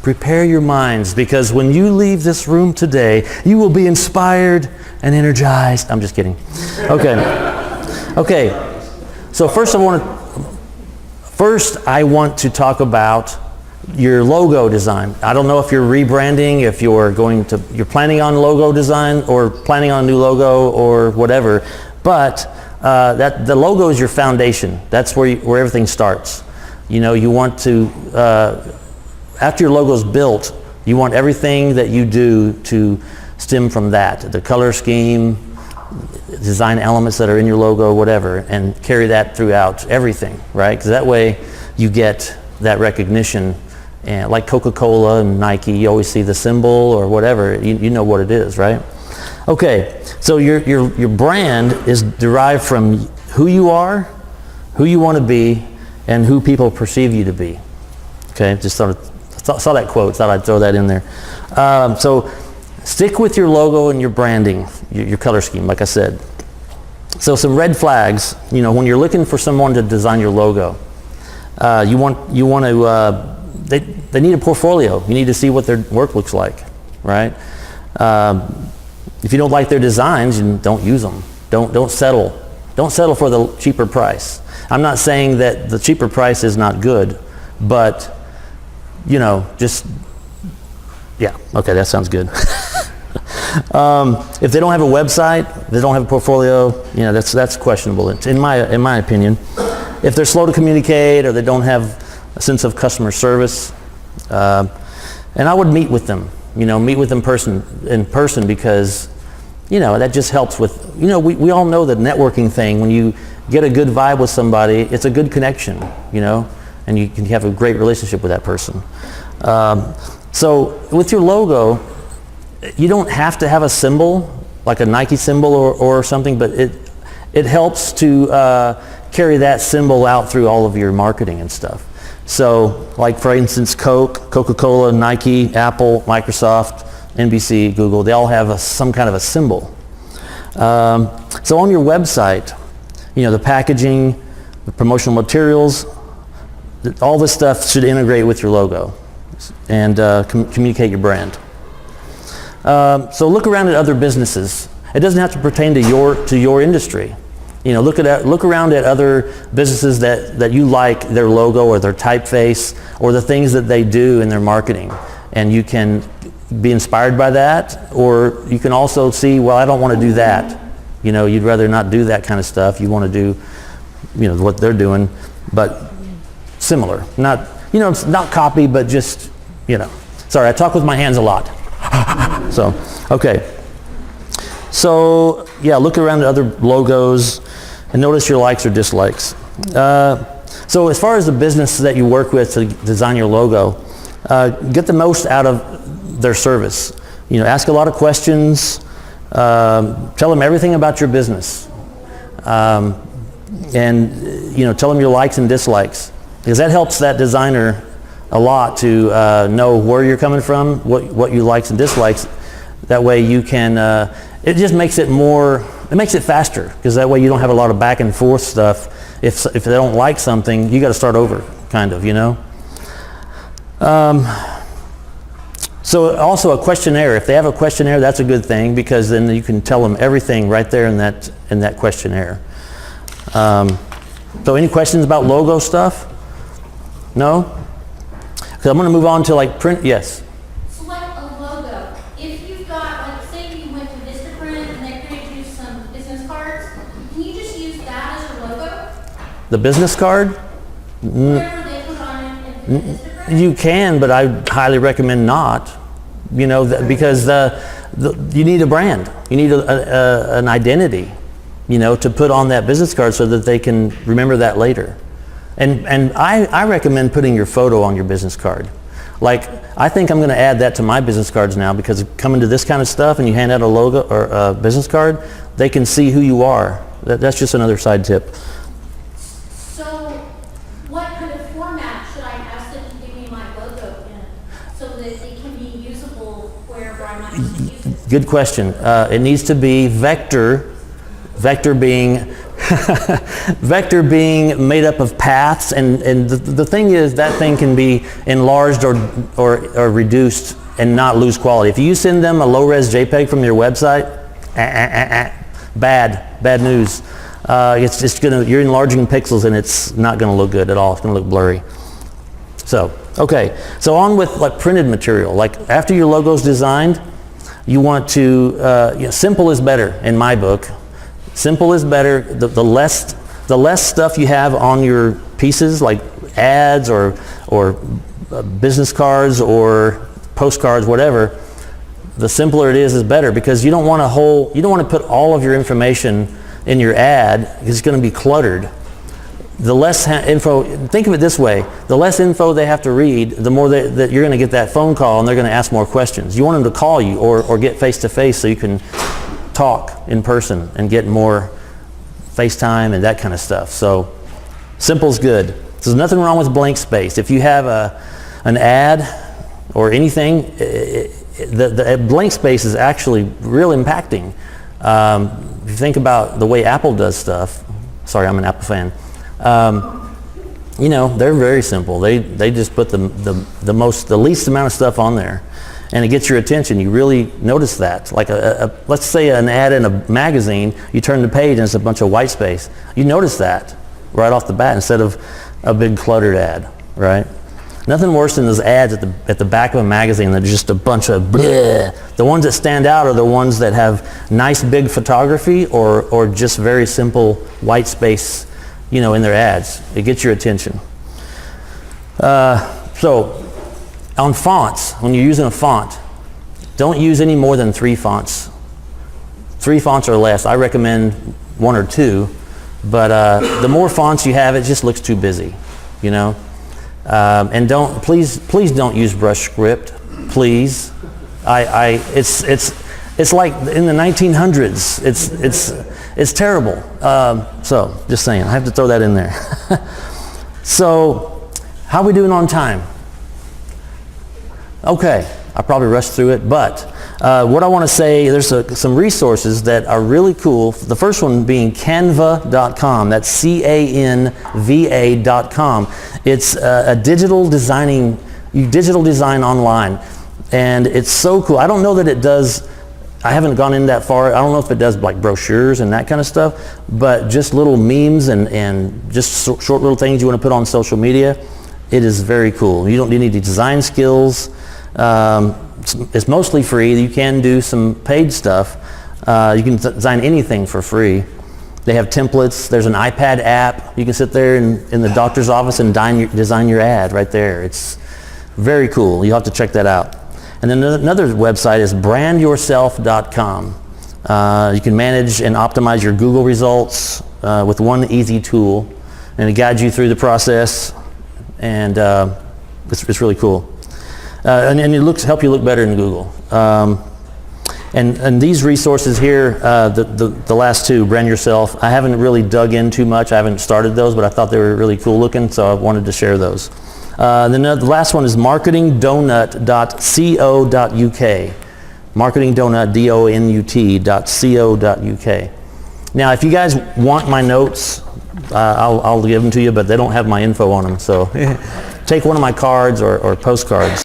Prepare your minds, because when you leave this room today, you will be inspired and energized. I'm just kidding. Okay. Okay. So first I want to talk about your logo design. I don't know if you're rebranding, if you're planning on logo design or planning on a new logo or whatever, but the logo is your foundation. That's where everything starts. You know, you want to, after your logo is built, you want everything that you do to stem from that. The color scheme, design elements that are in your logo, whatever, and carry that throughout everything, right? Because that way you get that recognition. And like Coca-Cola and Nike, you always see the symbol or whatever, you know what it is, right? Okay, so your brand is derived from who you are, who you want to be, and who people perceive you to be. Okay, just saw that quote, thought I'd throw that in there. So stick with your logo and your branding, your color scheme, like I said. So some red flags, you know, when you're looking for someone to design your logo, you want to, they need a portfolio. You need to see what their work looks like, right? If you don't like their designs, don't use them. Don't settle. Don't settle for the cheaper price. I'm not saying that the cheaper price is not good, but you know, just yeah. Okay, that sounds good. If they don't have a website, they don't have a portfolio, you know, that's questionable in my opinion. If they're slow to communicate or they don't have a sense of customer service, and I would meet with them, you know, meet with them in person because, you know, that just helps with, you know, we all know the networking thing. When you get a good vibe with somebody, it's a good connection, you know, and you can have a great relationship with that person. So with your logo, you don't have to have a symbol, like a Nike symbol or something, but it helps to carry that symbol out through all of your marketing and stuff. So, like for instance, Coca-Cola, Nike, Apple, Microsoft, NBC, Google, they all have some kind of a symbol. So on your website, you know, the packaging, the promotional materials, all this stuff should integrate with your logo and communicate your brand. So look around at other businesses. It doesn't have to pertain to your industry. You know, look around at other businesses that you like their logo or their typeface or the things that they do in their marketing, and you can be inspired by that, or you can also see, well, I don't want to do that. You know, you'd rather not do that kind of stuff. You want to do, you know, what they're doing, but similar. Not, you know, it's not copy, but just, you know. Sorry, I talk with my hands a lot. So, okay. So, yeah, look around at other logos and notice your likes or dislikes. So as far as the business that you work with to design your logo, get the most out of their service. You know, ask a lot of questions. Tell them everything about your business. And, you know, tell them your likes and dislikes. Because that helps that designer a lot to know where you're coming from, what you likes and dislikes. That way you can, it just makes it it makes it faster, because that way you don't have a lot of back and forth stuff. If they don't like something, you got to start over, kind of, you know. So also a questionnaire. If they have a questionnaire, that's a good thing, because then you can tell them everything right there in that questionnaire. So any questions about logo stuff? No? Because I'm going to move on to like print. Yes. So like a logo, if you've got, like say you went to Vistaprint and they created you some business cards, can you just use that as your logo? The business card? Whatever they put on it in Vistaprint? You can, but I highly recommend not. You know, because you need a brand. You need an identity, you know, to put on that business card so that they can remember that later. And I recommend putting your photo on your business card. Like, I think I'm going to add that to my business cards now, because coming to this kind of stuff and you hand out a logo or a business card, they can see who you are. That's just another side tip. So what kind of format should I ask them to give me my logo in so that it can be usable wherever I might use it? Good question. It needs to be vector being Vector being made up of paths, and the thing is that thing can be enlarged or reduced and not lose quality. If you send them a low-res JPEG from your website, bad news. It's just you're enlarging pixels and it's not gonna look good at all. It's gonna look blurry. So, okay, so on with like printed material. Like after your logo's designed, you want to, simple is better in my book. Simple is better. The less stuff you have on your pieces, like ads or business cards or postcards, whatever, the simpler it is better, because you don't want to put all of your information in your ad because it's going to be cluttered. The less info, think of it this way, the less info they have to read, the more that you're going to get that phone call and they're going to ask more questions. You want them to call you or get face to face so you can talk in person and get more FaceTime and that kind of stuff. So simple's good. There's nothing wrong with blank space. If you have an ad or anything, the blank space is actually real impacting. If you think about the way Apple does stuff, sorry, I'm an Apple fan. They're very simple. They just put the least amount of stuff on there, and it gets your attention. You really notice that. Like let's say an ad in a magazine, you turn the page and it's a bunch of white space. You notice that right off the bat instead of a big cluttered ad, right? Nothing worse than those ads at the back of a magazine that are just a bunch of bleh. The ones that stand out are the ones that have nice big photography or just very simple white space, in their ads. It gets your attention. So on fonts, when you're using a font, don't use any more than 3 fonts. 3 fonts or less. I recommend 1 or 2, but the more fonts you have, it just looks too busy, and please don't use brush script, please. It's like in the 1900s. It's terrible. So just saying, I have to throw that in there. So, how are we doing on time? Okay, I probably rushed through it, but what I want to say, there's some resources that are really cool. The first one being canva.com. That's canva.com. It's a digital design online, and it's so cool. I don't know that it does. I haven't gone in that far. I don't know if it does like brochures and that kind of stuff, but just little memes and just short little things you want to put on social media. It is very cool. You don't need any design skills. It's mostly free. You can do some paid stuff. You can design anything for free. They have templates. There's an iPad app. You can sit there in the doctor's office and design your ad right there. It's very cool. You'll have to check that out. And then another website is brandyourself.com. You can manage and optimize your Google results with one easy tool, and it guides you through the process, and it's really cool. And it help you look better in Google. And these resources here, the last 2, Brand Yourself, I haven't really dug in too much. I haven't started those, but I thought they were really cool looking, so I wanted to share those. Then the last one is marketingdonut.co.uk. marketingdonut.co.uk. Now, if you guys want my notes, I'll give them to you, but they don't have my info on them, so take one of my cards or postcards.